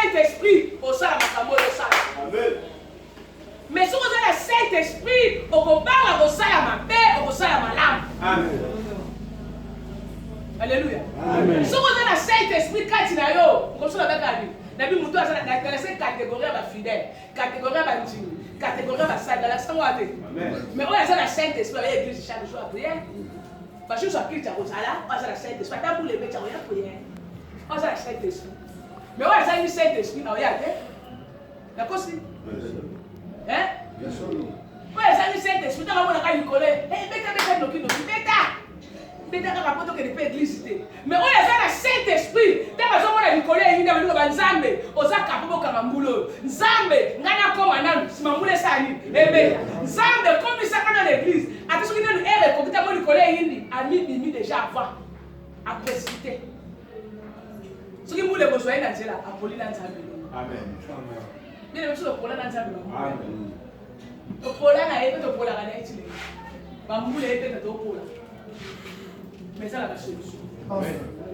Saint-Esprit, au sein de la Amen. Mais si vous avez le Saint-Esprit, au combat, au sein de ma paix, au sein de ma lame. Amen. Alléluia. Amen. Si vous avez le Saint-Esprit, quand il y a eu, comme ça, on a dit, Nabi Moutou a dans cette catégorie de fidèles, catégorie de dignes, catégorie de sages, dans la sang. Mais on a le Saint-Esprit avec l'église chaque jour à prier. Parce que je suis à Christ, on a le Saint-Esprit. Pas pour les mettre à prier. On a le Saint-Esprit. Mais on a le Saint-Esprit, on a d'accord si? Hein? On a le Saint-Esprit, on a le collègue. Mais on a le Saint-Esprit. On a le collègue, on a le Nzambe. On a le Kamambulo. Nzambe, on a le si Mamboule Sani. Nzambe, comme il s'appelle dans l'église. Attention, il y a une ère, quand on a le collègue, il y a déjà avant. À précipiter. Ce qui voulait besoin d'un zèle, à Pauline Nzambe. Amen. Mais le monsieur Pauline Nzambe. Amen. Le Pauline a été le Pauline a été. Mamboule a été le Pauline. Mais ça, la solution.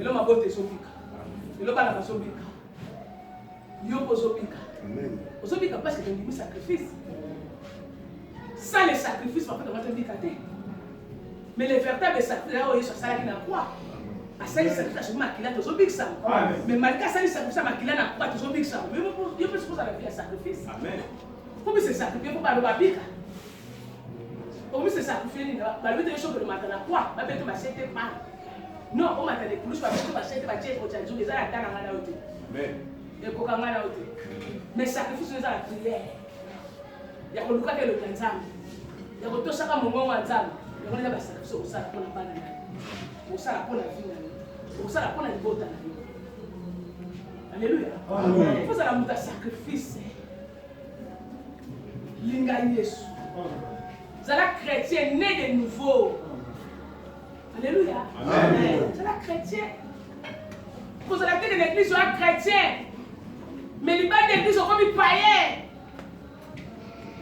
Et l'homme a voté sur Bika. Et l'homme a voté sur Bika. Il y a posé Bika. Posé Bika parce que tu as mis sacrifice. Sans les sacrifices, on va faire un Bika. Mais les véritables sacrifices, là où ils sont salariés dans quoi? À ça, les sacrifices, c'est maquillé dans le Bika. Mais malgré ça, les sacrifices, maquillé dans quoi? Dans le Bika. Mais il peut se poser avec un sacrifice. Amen. Pour se sacrifier, il faut pas le Bika. Pour se sacrifier, malgré les choses que le matin, quoi? Ma bête m'a cité pas. Non, on m'a dit que je vais citer ma tête pour te dire, à la hauteur. Et pour qu'on la hauteur. Mais sacrifice, c'est la prière. Il y a le cas de l'Anzam. Il y a tout ça comme mon Anzam. Il y a des sacrifices au sein de la banane. Au sein de la vie. Au sein de la vie. Alléluia. Il faut que la sacrifice. Linga Yesu. Vous êtes chrétien né de nouveau. Alléluia. Amen. Vous êtes chrétien. Vous êtes de l'église, vous êtes chrétien. Mais les bas d'église sont comme païens.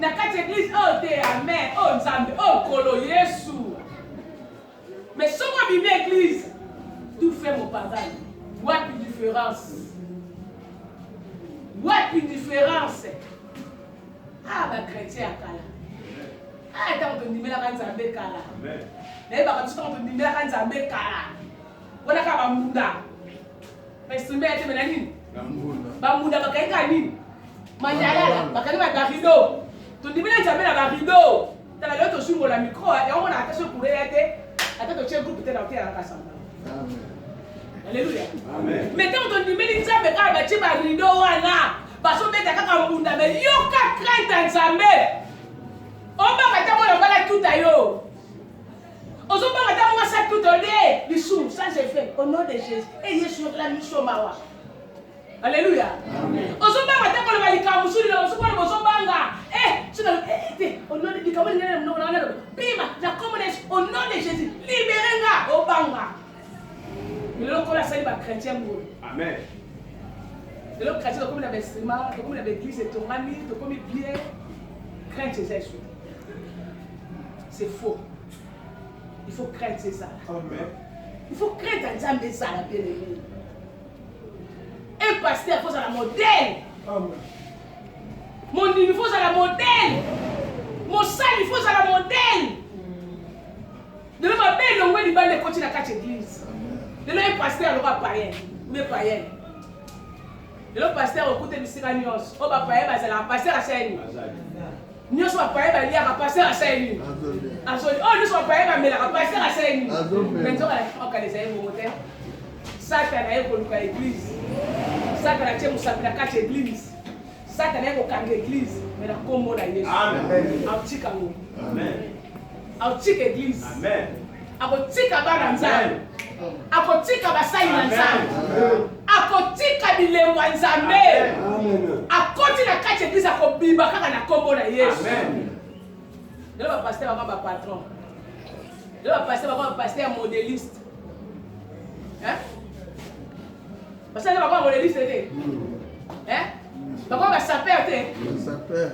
Dans quatre églises, oh Dieu, Amen, oh Nzambe, oh Kolo, Yesu. Mais si on vit l'église, tout fait mon pardon. What une différence? What une différence? Ah, ma chrétien à Kala. Ah, t'as entendu la Nzambe Kala. Mais par contre, t'as entendu la Nzambe Kala. Voilà qu'à Bamunda. Mais c'est bien, tu m'as dit. Bamunda, bakaïka ni. Manjala, bakaïka barido. Tu dis bien, Nzambe la barido. T'as la l'autre sur le micro, et on a attention pour aider. Attends, tu es groupe peut-être dans le rassemblement. Alléluia. Mais quand on dit, mais Nzambe Kala, tu vas barido, wana. Parce que tu as Bamunda, mais yoka crainte Nzambe. On va mettre tout à yo. On va mettre tout à yo. Ça j'ai fait au nom de Jésus. Et Jésus la mission mawa. Alléluia. On va mettre le malika musuli na musuli na musobanga. Au nom de Bima, la communauté au nom de Jésus. Libérez-la au banga. Mais le qu'on a salué par chrétien pour. Amen. Et le chrétien comme la vestiment, comme la église et ton ami, comme bien crainte Jésus. C'est faux. Il faut craindre ça. Amen. Il faut craindre Nzambe ça la bien-aimée. Un pasteur, il faut ça la modèle. Amen. Mon dîme, il faut ça la modèle. Mon salle, il faut ça la modèle. De l'homme à peine, on va lui bander continuer à quatre églises. De l'homme pasteur, on va païen. Mais païen. De l'homme pasteur, on écoute les siranios. On va païen, c'est la pasteur à Saint-Denis. Nous sommes pas à lire à passer à Saint-Denis. Oh, nous sommes pas à passer à Saint-Denis. Maintenant, on a les aïeux moteur. Satan a pour l'église. Satan a pour sa quatre églises. Satan a pour l'église. Mais la combo la Yesu. Amen. Autique amour. Amen. Autique église. Amen. Autique abananzam. Autique abasai nanzam. Autique bilemwa nzambe. Amen. Akoti na quatre églises akobiba kaka na combo la Yesu. Amen. Le pasteur va pas patron. Le pasteur va pas pasteur modéliste. Hein? Pasteur va pas modéliste. Hein? Va sapeur te. Sapeur.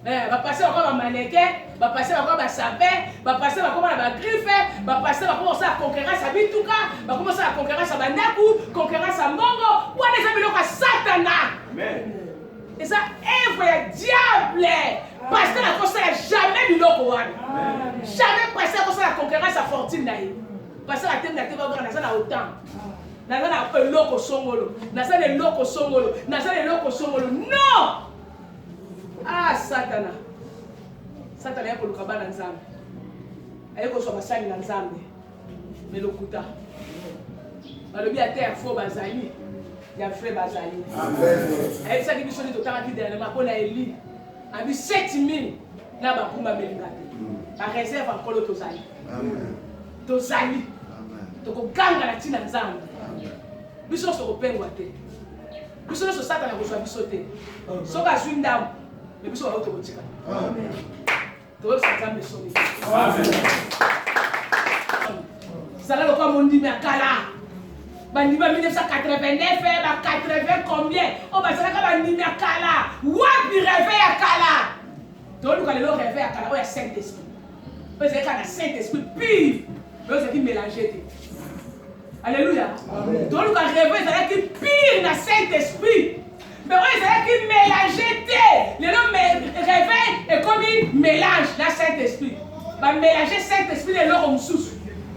Va passer encore un mannequin, va passer encore un sapin, va passer encore un griffe, va passer commencer à concurrence à Bituka, va commencer à concurrence à Bandaku, concurrence à Mbongo, ou à des amis à Satan Et ça, œuvre le diable. Parce que la conscience n'a jamais du loco. Jamais parce que la concurrence à fortune. Parce que la thème de la tête va autant. N'a pas loco songolo. N'a pas de loco songolo. N'a pas de loco songolo. Non! Ah, Satana. Satana est pour le cabane ensemble. Elle est pour son massage ensemble. Mais le kuta. Le bien à terre, il faut bazali. Il y a frère bazali. Elle dit que je suis totalement dernièrement pour la Eli. Elle dit 7000. Là, ma kumba melingate. La réserve encore le tozali. Tozali. Donc, on gagne la tina ensemble. Biso so kopengwa te. Biso so Satana ko so biso te. So ka swing down. Mais biso ba auto kotika. Amen. To so nzambe so ni. Amen. Sala lo kwa mondi me akala. Bandi ba 1989 ba 80 combien? On ba sala ka bandi me akala. Wapi réveil akala. To lu ka le réveil akala o ya Saint-Esprit. Parce que quand Saint-Esprit pire, mais c'est qui mélanger. Alléluia. Donc, le réveil, c'est qui pire dans Saint-Esprit. Mais oui, c'est qui mélange. Le nom réveil est comme il mélange dans Saint-Esprit. Va mélanger Saint-Esprit et l'or moussous.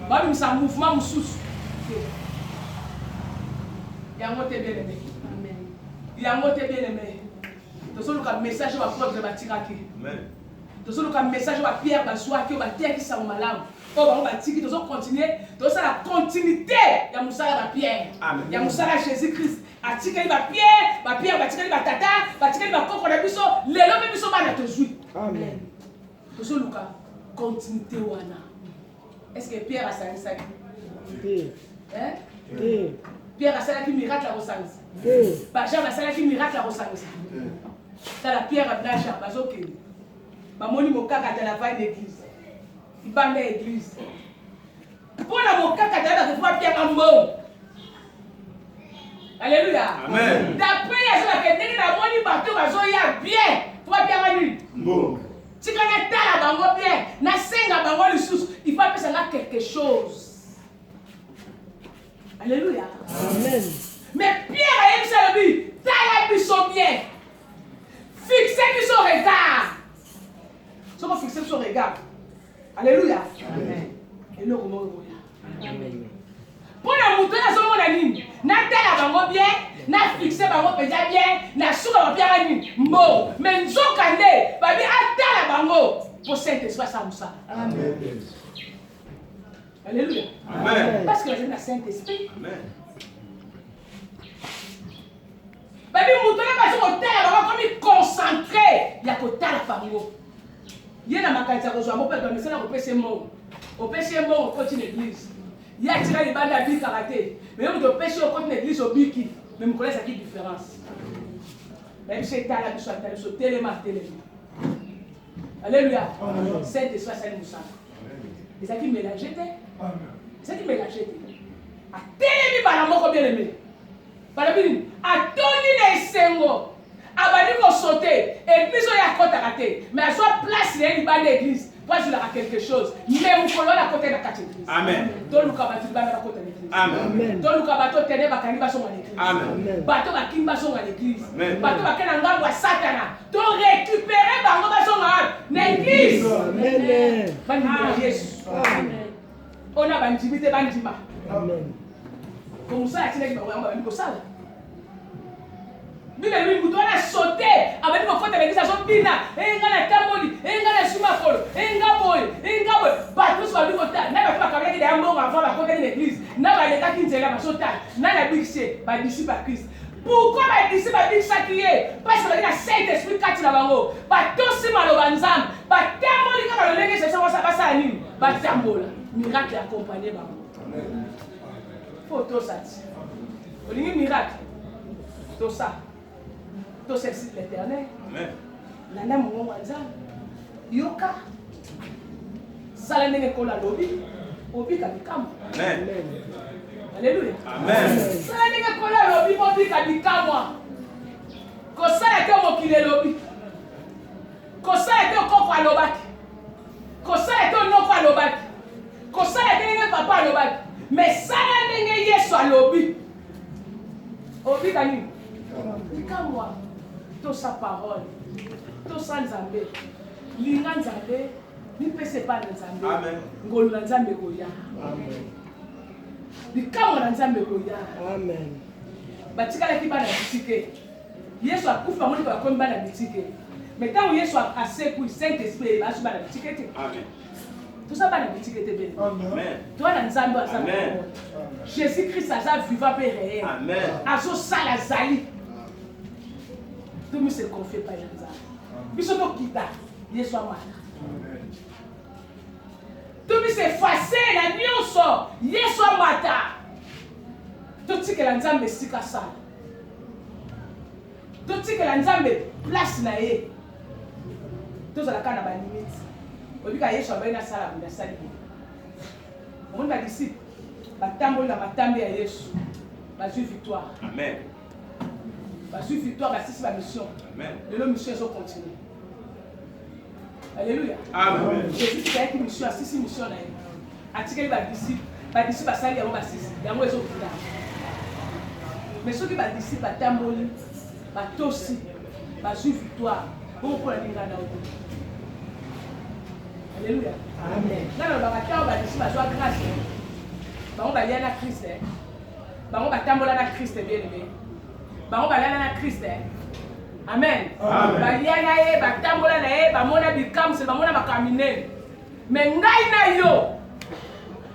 Va même ça mouvement moussous. Il y a un mot bien aimé. Il y a un mot bien aimé. Donc, le message va prendre de Batiraki. Donc, le message va Pierre Basoua qui va dire qui ça va malade. On va continuer. Donc, c'est la continuité. Il y a Moussala Pierre. Il y a Moussala Jésus-Christ. Atikeli ba Pierre, batikeli ba tata, batikeli ba koko na biso, lelo me biso ba na tozui. Amen. Tozo luka continuité wana. Est-ce que Pierre a salisa ki? Hein? Pierre a salisa ki miracle à Rosanzi. Ba Jean a salisa ki miracle à Rosanzi. Ça la Pierre a blacha bazoke. Ba moni mokaka de la vaille d'église. Il va l'église. Pour la mokaka de la vaille Pierre a mort. Alléluia. Amen. D'après la question, la moni bateau va bien. Toi bien manu. Bon. Si quand on a la bango bien, na senga bango le sous, il faut que ça ait quelque chose. Alléluia. Amen. Mais Pierre a dit ça lui, t'as la bien. Fixez son regard. Si on fixe son regard. Alléluia. Amen. Et nous comment Amen. Pour la montée à son monami, na tala bango bien, na fixé bango déjà bien, na souka ba bien ani. Bon, mais nzokande, ba bi atala bango pour Saint-Esprit ça musa. Amen. Alléluia. Amen. Parce que la Saint-Esprit. Amen. Ba bi montée na ba so tala bango comme concentré, ya ko tala bango. Yena makanza ko zo mo pe donner ça na ko pese mo. Au péché mort, on continue l'église. Il y a tiré les bandes à vie karaté. Mais on doit pécher au côté de l'église au biki. Mais vous connaissez cette différence. Même si c'est là, tu sois allé sur téléma. Alléluia. Saint-Esprit, c'est Moussa. Et ça qui mélange. C'est qui mélange. À télémi, par l'amour, bien aimé. Par la Bible, à Tony les Sengo. Abadi ko sauter. Et puis, il y a côté karaté. Mais à soit place, il y a une bande d'église. Moi, je leur ai quelque chose. Mais vous follow la côté de la catégorie. Amen. Tout le cabatu va la côté de l'église. Amen. Tout le cabato tenait ba kaniba son à l'église. Amen. Bateau ba kimba son à l'église. Bateau ba kenanga wa satana. To récupérer bango ba son à l'église. Amen. Bani Jésus. Amen. On a bandimité bandima. Amen. Comme ça, tu n'es pas vraiment comme ça. Bible lui vous doit sauter avec mon côté l'église à son pina et ngana tamoli et ngana sumafolo et ngaboy ba tous va lui côté na ba ka kabela ki da mbongo avant ba côté de l'église na ba leta ki nzela ba sota na la bixé ba disciple à Christ. Pourquoi ba disciple ba bixé qui est parce que la Saint-Esprit kati na bango ba tosi maloba nzambe ba tamoli ka ba lolenge c'est ça ba sa nini ba tambola miracle accompagné bango. Amen. Photo ça. Olingi miracle. Tout ça. Tout ceci de l'éternel. Amen. Nana mon wanza. Yoka. Salane kola lobi. Obi kabikam. Amen. Alléluia. Amen. Salane kola lobi obi kabikam. Ko sala te mo kile lobi. Ko sala te ko kwa lobaki. Ko sala te no kwa lobaki. Ko sala te nge papa lobaki. Mais sala nge Yesu lobi. Obi kani. Bikamwa. Tout sa parole. Tout sa nzambe. Linga nzambe. Ni pese pa nzambe. Amen. Ngolu na nzambe koya. Amen. Likamo na nzambe koya. Amen. Batikala ki bana bitike. Yesu akufa moni ba komba na bitike. Mais quand Yesu a secouru Saint-Esprit va sur bana bitike te. Amen. Tout ça bana bitike te bene. Amen. Toi na nzambe a Amen. ça. Jésus-Christ a vivant et réel. Amen. Azo sala zali. Tout le monde se confie par nzambe. Biso to kita Yesu amana. Tout le monde se effacé na nyonso Yesu amata. Tout que la nzambe sika sala. Tout que la nzambe place na ye. Tout ça la kana ba limite. Obika Yesu abaina sala bunda sali. Mon ba disciple batambo na matambi ya Yesu. Bazui victoire. Amen. Bazui victoire basisi ba mission. Amen. De la mission so continuer. Alléluia. Amen. Jésus a été mission asisi mission na ye. Atikeli ba disciple basali ya basisi. Yango ezo kuta. Mais ceux qui va d'ici, va tamboli, va tossi, va suivre victoire. Bon pour la ligne là. Alléluia. Amen. Non, non, va d'ici, va jouer grâce. On va lier à Christ. On va tambola à Christ, bien aimé. On va lier à Christ. Amen. Va lier à va tambola na va mona bikam, c'est va mona va caminer. Mais ngai na yo.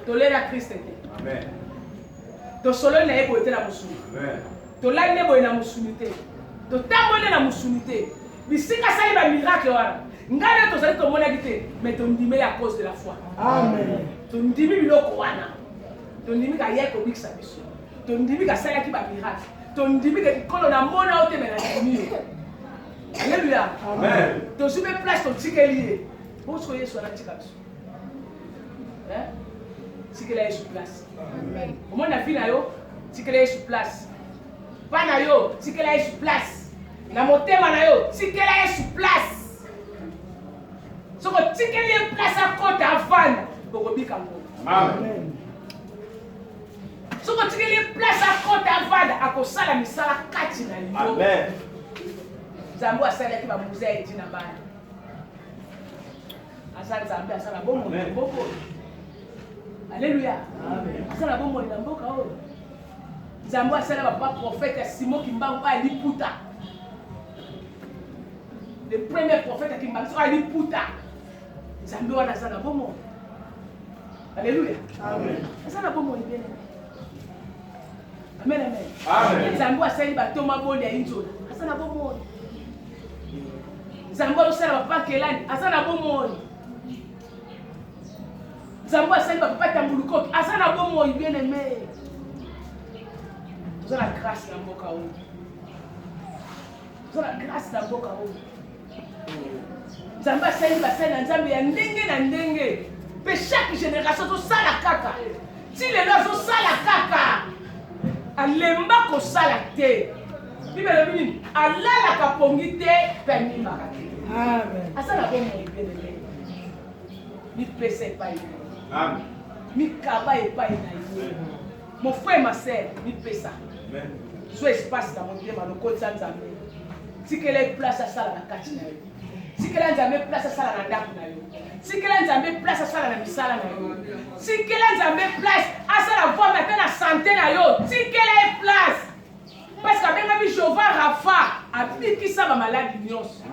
Tolé à Christ. Amen. To solo na ebo ete na musuni. Amen. To la nebo na musuni te. To tambole na musuni te. Bisika sali ba miracle wana. Ngana to sali to mona gite, mais to ndime à cause de la foi. Amen. To ndimi biloko wana. To ndimi ka yeko bikisa biso. To ndimi ka sala ki ba miracle. To ndimi ka kolo na mona ote me na ndimi. Alléluia. Amen. To sube place to tikeli. Bo so Yesu na tika biso. Tikela Yesu place. Amen. Au moins na vie na yo, tikela Yesu place. Pa na yo, tikela Yesu place. Na motema na yo, tikela Yesu place. Soko tikela place a côté avant, boko bika ngo. Amen. Soko tikela place a côté avant, akosala misala kati na yo. Amen. Zambo asala ki ba muzee tina bana. Asala zambo asala bongo boko. Alléluia. Amen. Asala bongo na mboka oyo. Zambo asala ba prophète Simon Kimbangu ali puta. Le premier prophète Kimbangu ali puta. Zambo wana asala bongo. Alléluia. Amen. Asala bongo bien. Amen amen. Amen. Zambo asala ba toma boli ya inzola. Asala bongo. Zambo asala ba pakelani. Asala bongo. Zambo asali ba papa tambuluko asana bomo bien aimé. Vous avez la grâce dans mboka oyo. Vous avez la grâce dans mboka oyo. Zambo asali ba sala nzambe ya ndenge na ndenge. Pe chaque génération to sala kaka. Si les gens so sala kaka. Alemba ko sala te. Bible bini alala ka pongi te permis makate. Amen. Asana bomo bien aimé. Ni pese pa yo. Amen. Mi kaba et pas inaïe. Mon frère et ma sœur, mi pesa. Amen. Soit espace dans mon Dieu, dans le côté de Nzambe. Si qu'elle est place à ça la kati na yo. Si qu'elle a place à ça la ndaku na yo. Si qu'elle a place à ça la misala na yo. Si qu'elle a place à ça la voix maintenant la santé na yo. Si qu'elle a place. Parce que même mi Jova Rafa a dit qui ça va malade nyos.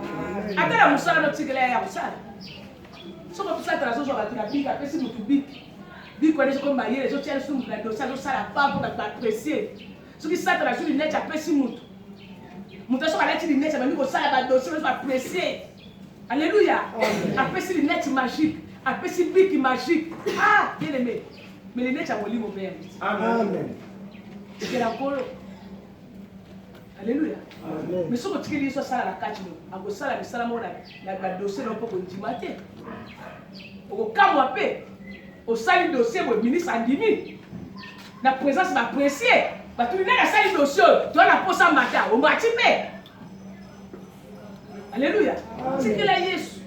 Ata la musala no tikela ya musala. Soko tout ça trazo zo batuna bika pesi mutu biki. Biko les comme bailler les autres tiennent sous la dossier zo sala pas pour apprécier. Ce qui ça trazo ni net pesi mutu. Mutu so kala ti ni net ba ni ko sala ba dossier zo apprécier. Alléluia. Apprécier les net magique, apprécier biki magique. Ah, bien aimé. Mais les net a molimo père. Amen. C'est la polo. Alléluia. Amen. Mais ce que tu dis, c'est ça la carte. À cause ça, la misala mona, la dossier non pas qu'on dit matin. Au cas où après, au salle dossier, au ministre Andimi, la présence m'a apprécié. Bah tu viens la salle dossier, tu as la pose en matin, au matin. Alléluia. C'est que la Yesu.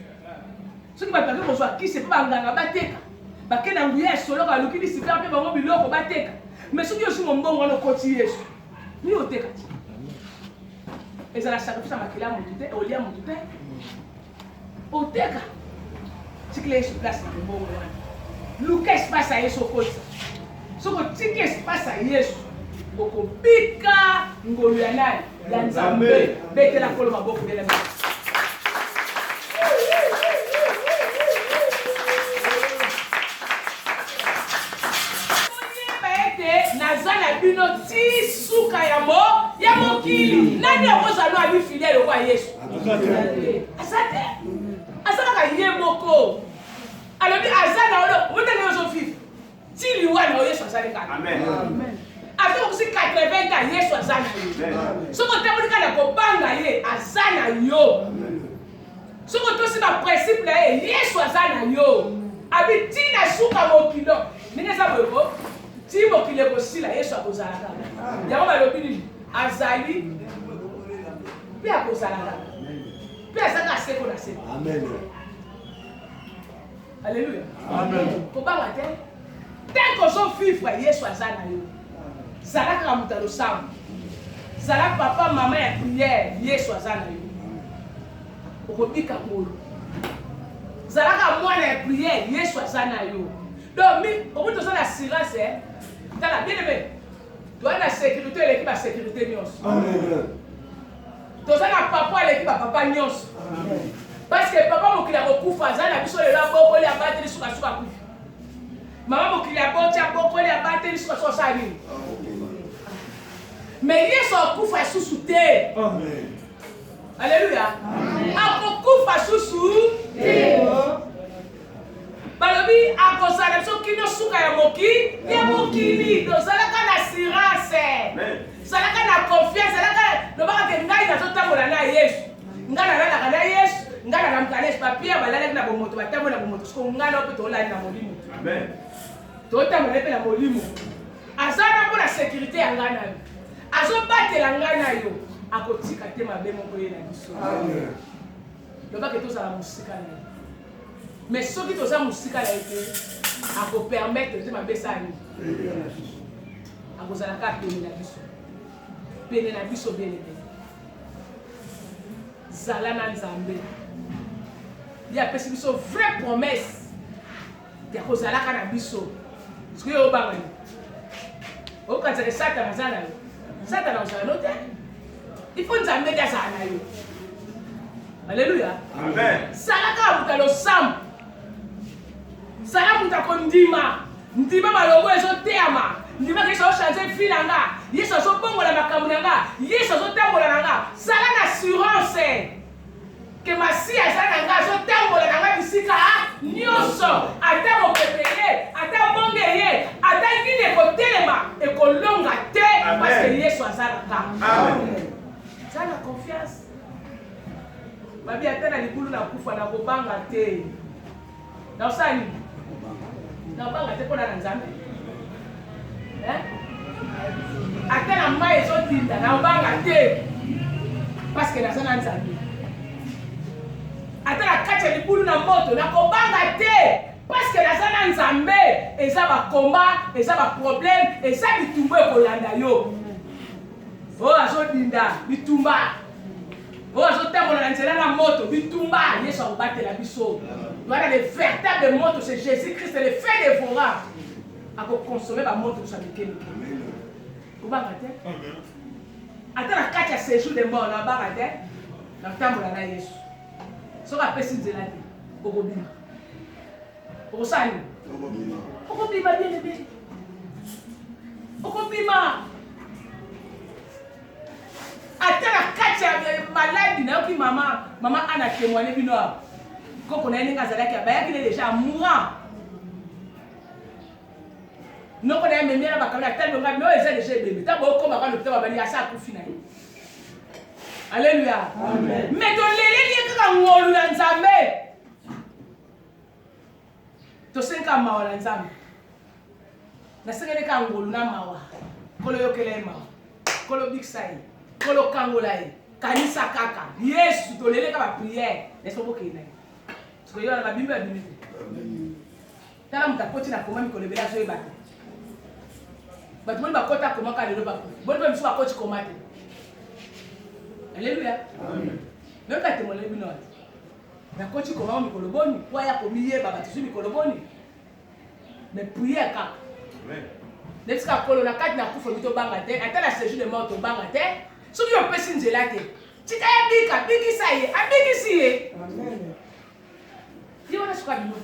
Ce qui va faire que soit qui c'est pas un ganga bateka. Bah que n'angouya solo ka luki di sifra pe bango biloko bateka. Mais ce qui aussi mon bon on côté Yesu. Ni oteka. ils ont la sacrifice à maquiller à mon tuté, au lit à mon tuté. Au teka. Si que les place dans le bon moment. Lucas passe à Yesu côté. Ce que tu qu'est passe à Yesu. Boko pika ngoluyana ya Nzambe. Bete la koloma boko de la main. Nazana bino ti suka ya mokili. Nani akozalo abi fidèle kwa Yesu? Asate. Asaka ka yemoko. Alobi azana ono, mutane ozo vivre. Ti liwa na Yesu azali kana. Amen. Amen. Avec aussi 80 ans Yesu azana yo. Soko temuli kana ko banga ye azana yo. Soko to si ba principe la Yesu azana yo. Abi ti na suka mokilo. Ninga sa boyo. Si mokili ekosila Yesu akozala kaka. Yango balobi nini? Azali mpe akozala kaka. Mpe azaka seko na seko. Amen. Alléluia. Amen. Kobanga te. Tant kozovivre Yesu aza na yo. Zala kaka moto alosambo. Zala papa mama ya prière Yesu aza na yo. Okobika kolo. Zala kaka mwana ya prière Yesu aza na yo. Donc, au bout de ça, l'assurance, c'est la bien aimé. Tu as la sécurité et l'équipe à sécurité nyos. Tu as la papa et l'équipe à papa nyos. Parce que papa m'a crié beaucoup, Fazan a vu sur le labo, il a battu sur la soupe. Maman m'a crié beaucoup, il a battu sur la soupe. Mais il y a son coup face sous terre. Alléluia. A beaucoup face sous terre. Balobi akozala so kino suka ya mokili do zalaka na assurance zalaka na confiance zalaka lobaka ke ngai na zotambola na Yesu ngai na na Yesu ngai na mkalesh papier balala na bomoto batambola bomoto sko ngai na poto la na molimo amen to tambola pe na molimo azana pour la sécurité ya ngai na yo azobatela ngai na yo akotika te mabe moko ye na biso amen lobaka to zala musika na yo. Mais ceux qui ont musika la été, à vous permettre de m'abaisser à nous. À vous aller à péner la biso. Péner la biso bien aimé. Zalana Nzambe. Il y a pesé biso vraie promesse. Il y a cause à la canabiso. Ce que vous avez. Au cas de Satan Zana. Satan Zana. Il faut nous amener à Zana. Alléluia. Amen. Salaka mutalo sam. Sala mutako ndima. Ndima malongo ezoteama. Ndima ke so changer filanga. Yeso so bongola makambo nanga. Yeso so tambola nanga. Sala na assurance. Que masia sala nanga so tambola nanga bisika nyonso. Ata mo pepeye, ata bongeye, ata ngine ko telema e ko longa te parce que Yeso azala ka. Amen. Sala confiance. Babi atana libulu na kufa na kobanga te. Na usani. Na banga te pona na Nzambe. Atana mai so tinda na banga te. Parce que na sana Nzambe. Atana kacha libulu na moto na kobanga te. Parce que na sana Nzambe eza ba combat, eza ba problème, eza bitumba kolanda yo. Oh azo dinda, bitumba. Ozo tambola na nzela na moto bitumba Yesu akobatela biso. Voilà le véritable moto c'est Jésus-Christ le fait dévorant. Ako consommer ba moto sa mikeni. Kubanga te. Ata na kati ya séjour de mort na banga te. Na tambola na Yesu. Soka pesi nzela te. Okobima. Okosani. Okobima bien bien. Okobima. Ata la kati ya maladi na yoki mama ana témoigner bino koko na ninga zalaki abayaki déjà mourant noko na memia na bakamela tellement nga mais eza déjà bébé tabo ko maka l'hôpital babani asa kufi na ye. Alléluia. Amen. Mais to lele li kaka ngolu na Nzambe to senka mawa na Nzambe na sengele ka ngolu na mawa kolo yokele mawa kolo big sign kolo kangolaye kanisa kaka Yesu tolele ka ba prière neso bokena so yo na ba bimba bimite tala mutakoti na koma mikolo bela so ebate batu moni bakota koma ka lelo ba boni ba msu bakoti koma te Alléluia. Même quand tu es mon ami, mais quand tu commences à me coloboni, toi, il y a comme hier, tu suis me coloboni. Mais prier à cap. N'est-ce pas que l'on a quatre n'a pas fait au bangaté, attends la séjour de mort au bangaté. Si tu as passé une gelate, tu t'as dit que ça y est, avec ici. Amen. Tu vas pas du monde.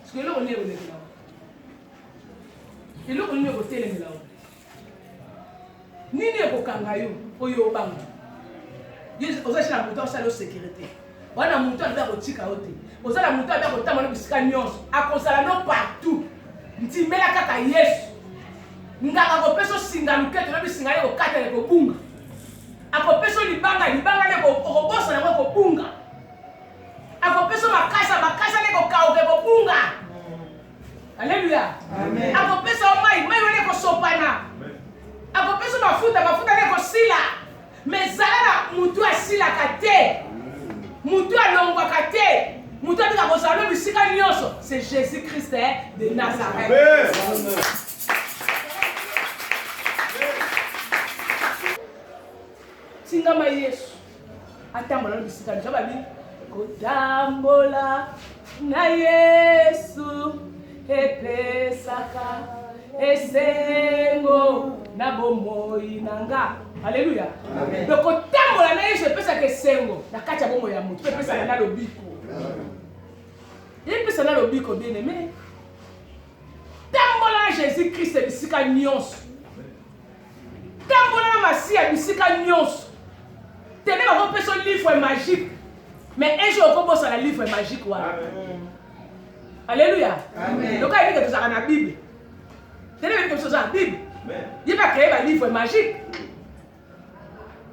Parce que là on est au là. Et là on est au télé là. Ni ne ko kangayo, oyo banga. Yes, oza na muto sa lo sécurité. Wana muto anda ko tika ote. Oza na muto anda ko tamana bisika nyonso. Akosala no partout. Ntimela kaka Yesu. Ngaka ko peso singa luketo na bisinga le ko kata le ko bunga. Ako peso libanga le ko bosa na ko bunga. Ako peso makasa le ko kao ke ko bunga. Alléluia. Amen. Ako peso mai le ko sopana. Ako peso mafuta le ko sila. Mais zala mutu asila kate. Mutu alongwa kate. Mutu abika ko zalo bisika nyonso. C'est Jésus-Christ de Nazareth. Amen. Singama Yesu. Atambola na bisika nyonso babi. Kotambola na Yesu epesaka esengo na bomoi nanga. Alléluia. Amen. Donc kotambola na Yesu epesaka esengo na kati ya bomoi ya mutu epesaka na lobiko. Epesaka na lobiko bien aimé. Tambola na Jésus-Christ bisika nyonso. Tambola na Masia bisika nyonso. Tenez on peut son livre magique. Mais un jour on peut bosser le livre magique voilà. Alléluia. Amen. Donc il dit que tu as la Bible. Tenez que tu as la Bible. Il va créer un livre magique.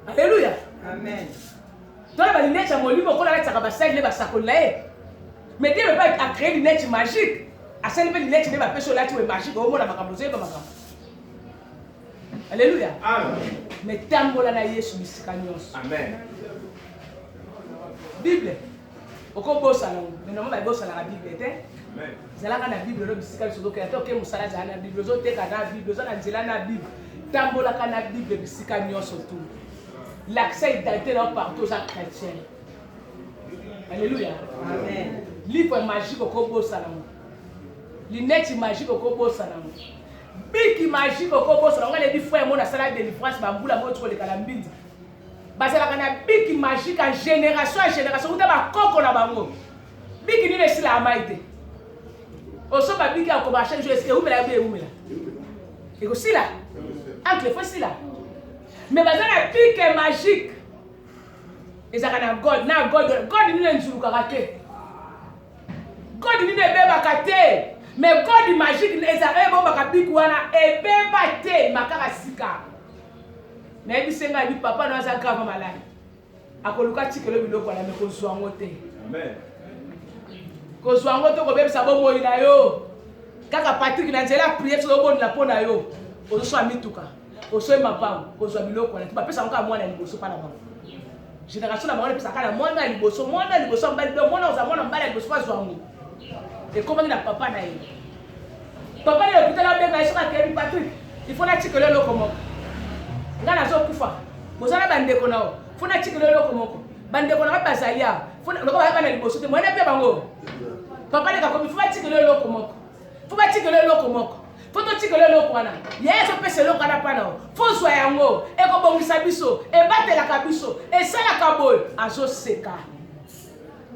Alléluia. Amen. Donc la lunette à mon livre qu'on a ça va passer les basakolé. Mais Dieu ne veut pas créer une lunette magique. À celle une lunette ne va pas sur la tu magique au moins la makamboser comme ça. Alléluia. Amen. Mais tambola na Yesu bisika nyonso. Amen. Bible. Oko bosa na. Mais non ba bosa na Bible te. Amen. Zalaka na Bible lo bisika so ke to ke musala za na Bible zo te ka na Bible zo na nzela na Bible. Tambola ka na Bible bisika nyonso tout. L'accès d'être là partout aux chrétiens. Alléluia. Amen. Livre magique oko bosa na. Lunette magique oko bosa na. Biki magique au corps on a les frères mon sala de délivrance bambula moto le kalambindi basala kana biki magique en génération vous ba koko na bango biki ni lesi la maite o so ba biki ko ba chaque jour est umela be umela et aussi là entre fois si là mais basala biki magique ezaka na god ni nzulu karate god ni beba kate. Mais God magique les arrêts bon bakabik wana e beba te makaka sika. Na ebi senga bi papa na za grave malade. Akoluka tikelo biloko na me ko zwango te. Amen. Ko zwango to ko bebisa bo moyi na yo. Kaka Patrick na nzela prier so bon la pona yo. O so amituka. O so mapam ko zwa biloko na ba pesa nka mwana liboso pa na bango. Génération na mwana pesa kana mwana liboso mbali do mwana za mwana mbali liboso pa zwango. Et comment il a papa na ye? Papa na l'hôpital a bien gaïso ka Kevin Patrick. Il faut na tikelo loko moko. Ngana zo kufa. Bozana bandeko nao. Faut na tikelo loko moko. Bandeko na bazalia. Faut na loko ba na liboso te mwana pe bango. Papa na ka komi faut tikelo loko moko. Faut ba tikelo loko moko. Faut to tikelo loko wana. Yeso pese loko na pa nao. Faut zwa yango. E ko bongisa biso. E batela ka biso. E sala ka boy. Azo seka.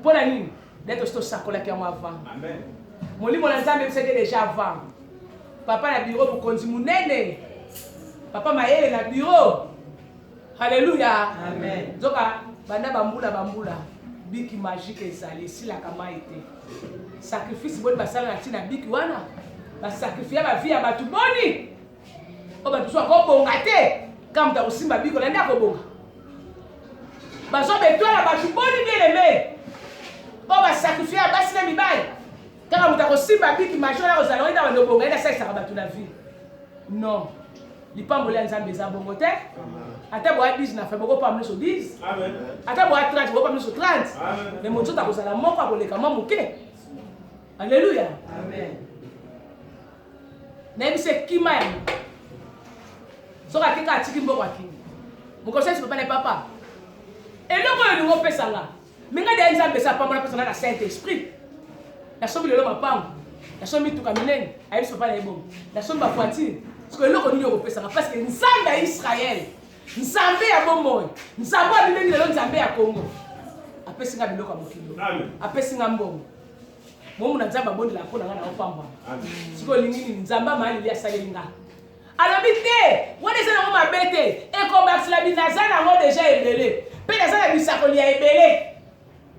Pona nini? D'être au sacola qui est avant. Amen. Mon livre, on a déjà avant. Papa na bureau pour conduire mon nene. Papa m'a aidé na bureau. Alléluia. Amen. Donc, banda bambula. Biki magique ezali si la kama été. Sacrifice bon basala na tina biki wana. Ba sacrifier ba vie ya batu boni. O ba tuso ko bonga te. Kam ta osimba biko na ndako bonga. Ba zo betwa ba tu boni bien aimé. On va sacrifier à basi na mibali. Kaka mutako simba biki majora ko zala wenda ndo bonga enda sasa ka batu na vie. Non. Lipambo le nzambe za bongo te. Ata bo 10 na fe boko pa mneso 10. Amen. Ata bo 30 boko pa mneso 30. Amen. Mais mon ta ko zala moko akoleka mamuke. Alléluia. Amen. Na bise kima ya. Soka kika atiki mboko akini. Mon conseil c'est papa et papa. Et là quand nous fait ça là. Mais quand des gens ça pas moi personne dans Saint-Esprit. La somme de l'homme pam. La somme tout kaminen, ayi so pas les bon. La somme ba pointine. Parce que là quand nous fait ça parce que Nzambe Israël. Nzambe ya bomoi. Nzambe abimeli le Nzambe ya Congo. Apesi nga biloko mokilo. Amen. Apesi nga mbongo. Momu na Nzambe bondi la pona nga na opamba. Amen. Siko lingini Nzambe mali ya salinga. Alors bité, on est dans ma bête et comme la binaza na déjà ébélé. Pe na za bisakoli ya ébélé.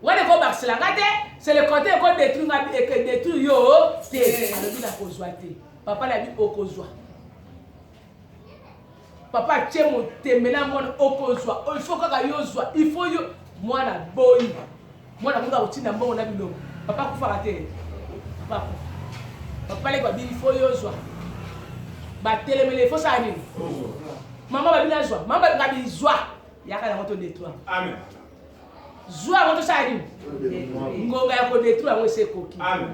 On est comme la gate, c'est le côté qu'on détruit et que détruit yo, c'est alors bi na kozwa te. Papa la bi okozwa. Papa tchemo temela mon okozwa. Il faut que yo zwa, il faut yo moi na boy. Moi na muka utina mbongo na biloko. Papa kufa raté. Papa. Papa le babi il faut yo zwa. Ba telemele faut ça ni. Maman babi na zwa. Maman babi zwa. Yaka na moto détruire. Amen. Zwa moto ça ni. Ngonga ya ko détruire moi c'est coquille. Amen.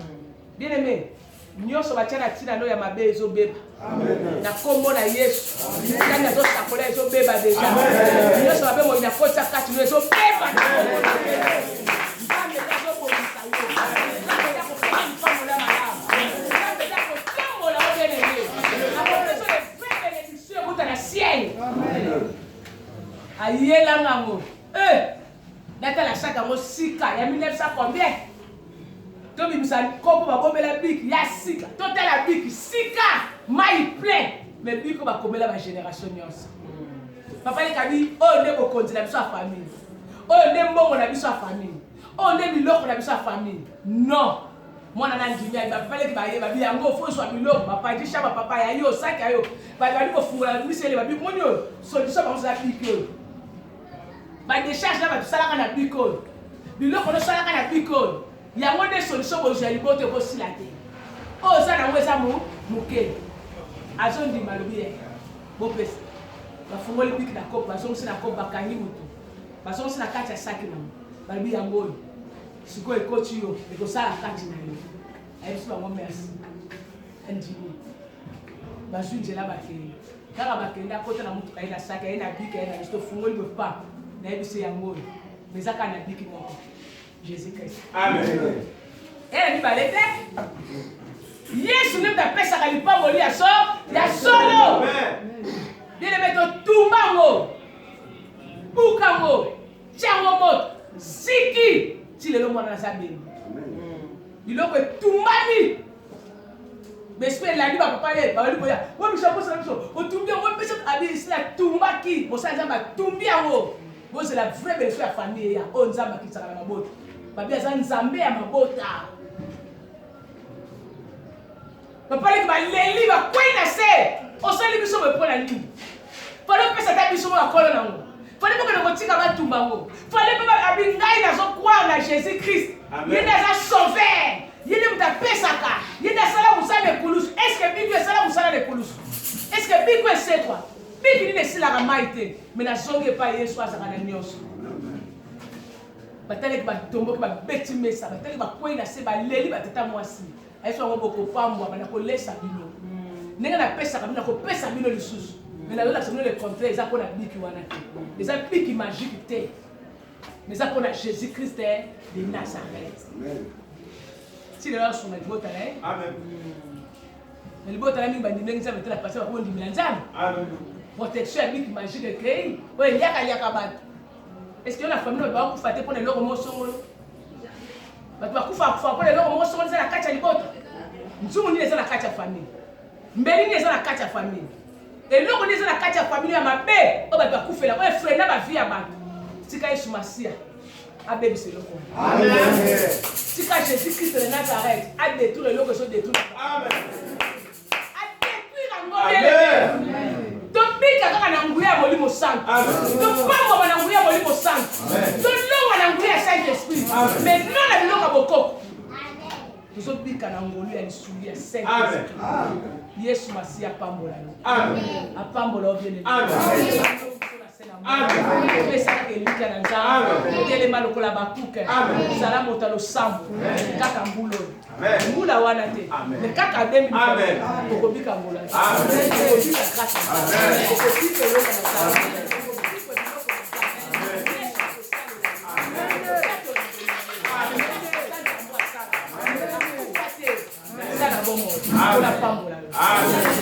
Bien aimé. Nyonso batiana tina no ya mabe ezobeba. Amen. Na kombo na Yesu. Kana zo sakola ezobeba deja. Nyonso babe mo ina kota kati no ezobeba. Nzambe kazo ko bisayo. Nzambe ya ko famba na malamu. Nzambe ya ko tombo la obenene. Après ça les frères bénédictions pour ta ciel. Amen. Ayela ngango. Nata la chaka mo sika ya 1900 combien? Tobi misali kopo bakomela biki ya sika totala biki sika mai plein mais biko bakomela ba génération nyonso papa le kabi o ne ko kontina biso a famille o ne mbongo na biso a famille o ne biloko na biso a famille non mwana na ndimia ba papa le baye ba bi yango fo so biloko papa di shaba papa ya yo saka yo ba ba ko fura misele ba bi monyo so di so ba so biki yo ba décharge na ba sala kana biko biloko no sala kana biko il y a moins de solutions pour gérer l'hypothèse aussi la terre. Oh, ça n'a pas été mouké. Azon di malobie. Bon pèse. Va fumo le pic d'accord. Va sonner na coupe bakani mutu. Va sonner na kacha saki na. Balbi yango. Siko e coach yo. E ko sala kachi na yo. Ayi so ba merci. Ndimi. Ba junje la bakeni. Kaka bakeni na kota na mutu kaina saki na bika na sto fumo le pas. Na ebise yango. Mais ça kana biki moko. Jésus-Christ. Amen. Et il va l'été. Yesu ne t'a pas ça qu'il pas mourir à so, ya solo. Bien le mettre tumbango. Bukango. Chango Siki. Si le nom na sabe. Il lo que tumbani. Bespé la liba papa le, ba libo ya. Wo mi chapo ça biso. O tumbia wo pesa abi isla tumbaki. Mo sa nzamba tumbia wo. Wo c'est la vraie belle la famille ya. O nzamba ki tsaka na mabota. Babi aza nzambe ya mabota. Papa le ba leli ba kwena se. O sali biso be pona nini. Falo pesa ta biso ba kolo na ngo. Fale ko ko tika ba tumba ngo. Fale ba abi ngai na zo kwa na Jésus Christ. Yenda za sauver. Yenda mta pesa ka. Yenda sala musala de kulus. Est-ce que Bible sala musala de kulus? Est-ce que Bible c'est quoi? Bible ni sila ka maite. Mais na zonge pa Yesu azaka na nyonso. Batale ba tombo ba beti mesa. Batale ba kwena se ba leli ba tata mwasi. Ayeso ngo boko pamwa bana ko lesa bino. Nenga na pesa ka bina ko pesa bino lisusu. Mais la loi c'est le contraire, ça pour la biki wana. Les biki magique té. Mais ça pour la Jésus-Christ de Nazareth. Amen. Si les gens sont les beaux talents. Amen. Mais les beaux talents ils bandiment ça mettre la passer pour dire milanzam. Amen. Protection biki magique créé. Ouais, yaka bat. Est-ce que la famille va ku fater pour les loko mosongolo? Ba ku fa pour les loko mosongolo ça la kacha libota. Nzumu ni ça la kacha famille. Mbeli ni ça la kacha famille. Et l'on connaît la carte famille à ma paix. On va pas couper là. On va freiner ma vie à ma. Si quand je suis à bébé c'est le coup. Amen. Si quand Jésus-Christ de Nazareth a détruit le logo, je détruis. Amen. A détruit la mort. Amen. Donc pique quand on a engouillé à molimo sang. Donc pas on a engouillé à molimo sang. Donc l'on a engouillé à Saint-Esprit. Mais non la logo à boko. Nous autres pique quand on a engouillé à l'issue à Saint-Esprit. Yesu masi apambola yo. Amen. Apambola obien. Amen. Amen. Pesa ke lika na nzambe. Tele malokola bakuke. Amen. Sala motalo sambo. Kaka mbulo. Amen. Mbula wana te. Mais kaka demi. Amen. Kokobika mbola. Amen. Kokobika kasa. Amen. Kokobika loka na nzambe. bomoi mpona pambola yo